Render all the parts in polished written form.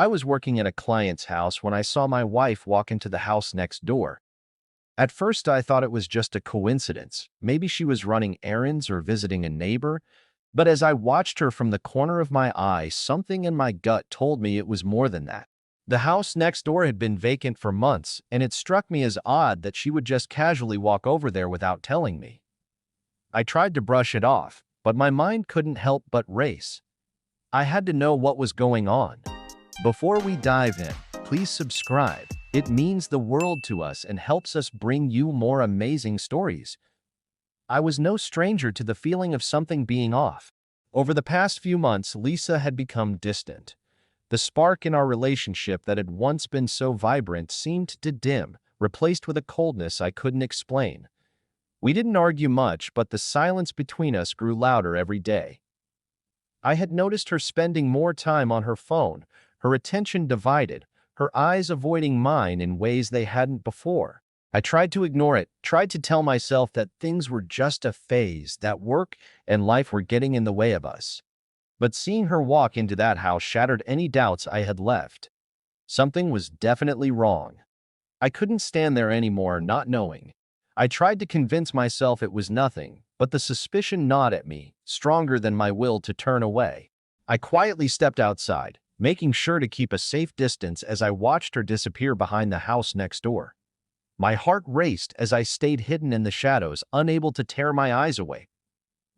I was working at a client's house when I saw my wife walk into the house next door. At first, I thought it was just a coincidence. Maybe she was running errands or visiting a neighbor. But as I watched her from the corner of my eye, something in my gut told me it was more than that. The house next door had been vacant for months, and it struck me as odd that she would just casually walk over there without telling me. I tried to brush it off, but my mind couldn't help but race. I had to know what was going on. Before we dive in, please subscribe. It means the world to us and helps us bring you more amazing stories. I was no stranger to the feeling of something being off. Over the past few months, Lisa had become distant. The spark in our relationship that had once been so vibrant seemed to dim, replaced with a coldness I couldn't explain. We didn't argue much, but the silence between us grew louder every day. I had noticed her spending more time on her phone, her attention divided, her eyes avoiding mine in ways they hadn't before. I tried to ignore it, tried to tell myself that things were just a phase, that work and life were getting in the way of us. But seeing her walk into that house shattered any doubts I had left. Something was definitely wrong. I couldn't stand there anymore, not knowing. I tried to convince myself it was nothing, but the suspicion gnawed at me, stronger than my will to turn away. I quietly stepped outside, making sure to keep a safe distance as I watched her disappear behind the house next door. My heart raced as I stayed hidden in the shadows, unable to tear my eyes away.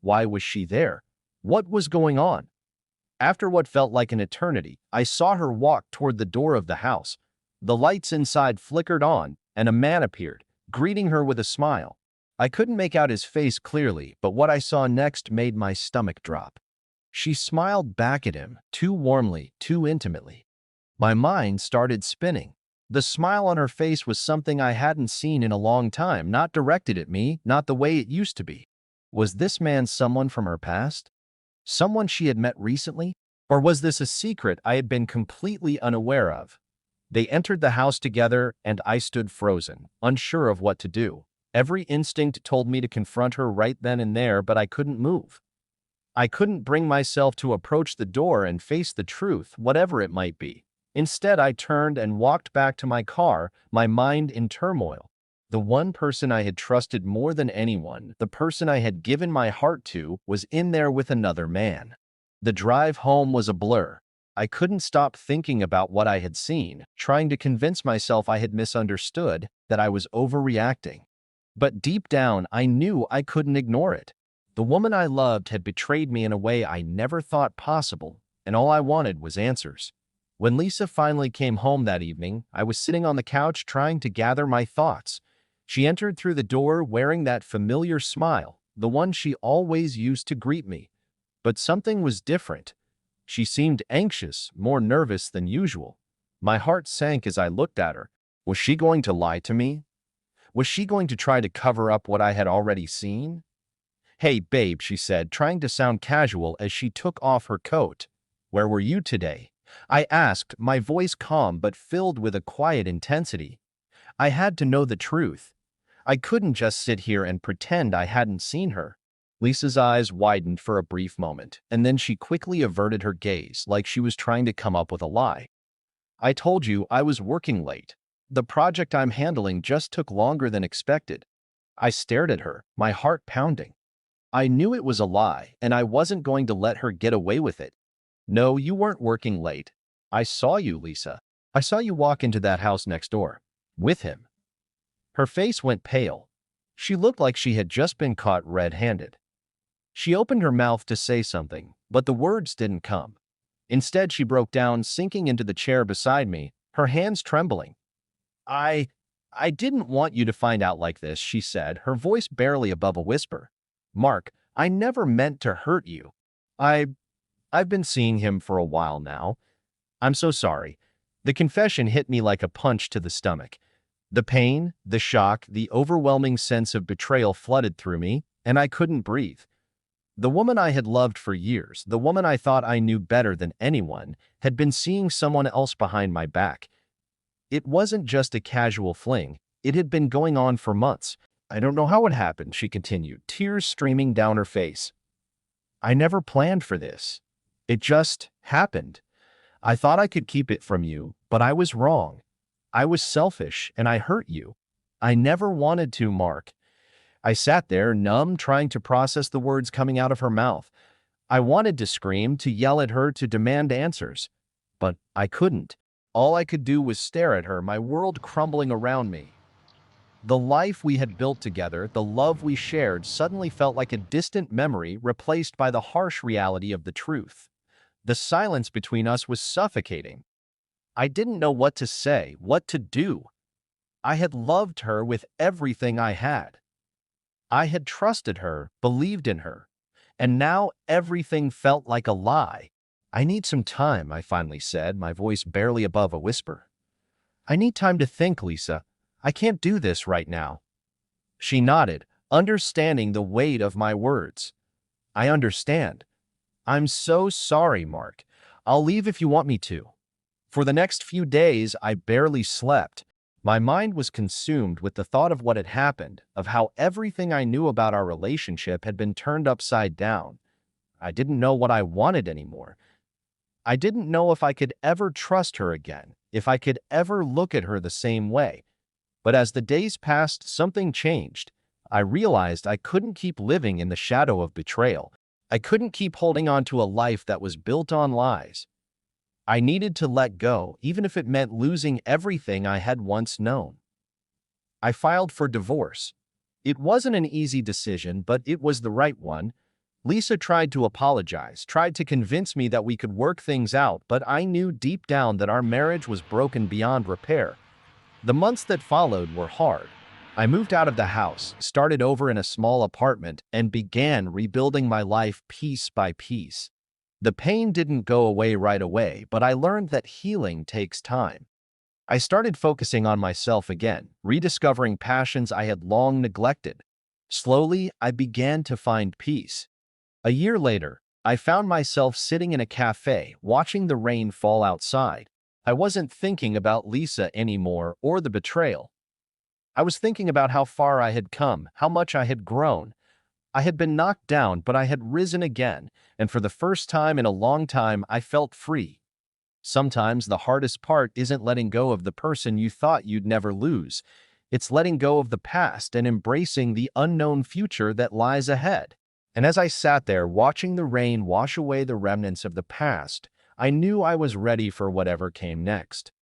Why was she there? What was going on? After what felt like an eternity, I saw her walk toward the door of the house. The lights inside flickered on, and a man appeared, greeting her with a smile. I couldn't make out his face clearly, but what I saw next made my stomach drop. She smiled back at him, too warmly, too intimately. My mind started spinning. The smile on her face was something I hadn't seen in a long time, not directed at me, not the way it used to be. Was this man someone from her past? Someone she had met recently? Or was this a secret I had been completely unaware of? They entered the house together, and I stood frozen, unsure of what to do. Every instinct told me to confront her right then and there, but I couldn't move. I couldn't bring myself to approach the door and face the truth, whatever it might be. Instead, I turned and walked back to my car, my mind in turmoil. The one person I had trusted more than anyone, the person I had given my heart to, was in there with another man. The drive home was a blur. I couldn't stop thinking about what I had seen, trying to convince myself I had misunderstood, that I was overreacting. But deep down, I knew I couldn't ignore it. The woman I loved had betrayed me in a way I never thought possible, and all I wanted was answers. When Lisa finally came home that evening, I was sitting on the couch trying to gather my thoughts. She entered through the door wearing that familiar smile, the one she always used to greet me. But something was different. She seemed anxious, more nervous than usual. My heart sank as I looked at her. Was she going to lie to me? Was she going to try to cover up what I had already seen? "Hey, babe," she said, trying to sound casual as she took off her coat. "Where were you today?" I asked, my voice calm but filled with a quiet intensity. I had to know the truth. I couldn't just sit here and pretend I hadn't seen her. Lisa's eyes widened for a brief moment, and then she quickly averted her gaze like she was trying to come up with a lie. "I told you I was working late. The project I'm handling just took longer than expected." I stared at her, my heart pounding. I knew it was a lie, and I wasn't going to let her get away with it. "No, you weren't working late. I saw you, Lisa. I saw you walk into that house next door. With him." Her face went pale. She looked like she had just been caught red-handed. She opened her mouth to say something, but the words didn't come. Instead, she broke down, sinking into the chair beside me, her hands trembling. I didn't want you to find out like this," she said, her voice barely above a whisper. "Mark, I never meant to hurt you. I, I've been seeing him for a while now. I'm so sorry." The confession hit me like a punch to the stomach. The pain, the shock, the overwhelming sense of betrayal flooded through me, and I couldn't breathe. The woman I had loved for years, the woman I thought I knew better than anyone, had been seeing someone else behind my back. It wasn't just a casual fling. It had been going on for months. "I don't know how it happened," she continued, tears streaming down her face. "I never planned for this. It just happened. I thought I could keep it from you, but I was wrong. I was selfish and I hurt you. I never wanted to, Mark. I sat there, numb, trying to process the words coming out of her mouth. I wanted to scream, to yell at her, to demand answers. But I couldn't. All I could do was stare at her, my world crumbling around me. The life we had built together, the love we shared, suddenly felt like a distant memory replaced by the harsh reality of the truth. The silence between us was suffocating. I didn't know what to say, what to do. I had loved her with everything I had. I had trusted her, believed in her, and now everything felt like a lie. I need some time, I finally said, my voice barely above a whisper. I need time to think, Lisa. I can't do this right now. She nodded, understanding the weight of my words. I understand. I'm so sorry, Mark. I'll leave if you want me to. For the next few days, I barely slept. My mind was consumed with the thought of what had happened, of how everything I knew about our relationship had been turned upside down. I didn't know what I wanted anymore. I didn't know if I could ever trust her again, if I could ever look at her the same way. But as the days passed, something changed. I realized I couldn't keep living in the shadow of betrayal. I couldn't keep holding on to a life that was built on lies. I needed to let go, even if it meant losing everything I had once known. I filed for divorce. It wasn't an easy decision, but it was the right one. Lisa tried to apologize, tried to convince me that we could work things out, but I knew deep down that our marriage was broken beyond repair. The months that followed were hard. I moved out of the house, started over in a small apartment, and began rebuilding my life piece by piece. The pain didn't go away right away, but I learned that healing takes time. I started focusing on myself again, rediscovering passions I had long neglected. Slowly, I began to find peace. A year later, I found myself sitting in a cafe, watching the rain fall outside. I wasn't thinking about Lisa anymore or the betrayal. I was thinking about how far I had come, how much I had grown. I had been knocked down, but I had risen again, and for the first time in a long time, I felt free. Sometimes the hardest part isn't letting go of the person you thought you'd never lose. It's letting go of the past and embracing the unknown future that lies ahead. And as I sat there watching the rain wash away the remnants of the past, I knew I was ready for whatever came next.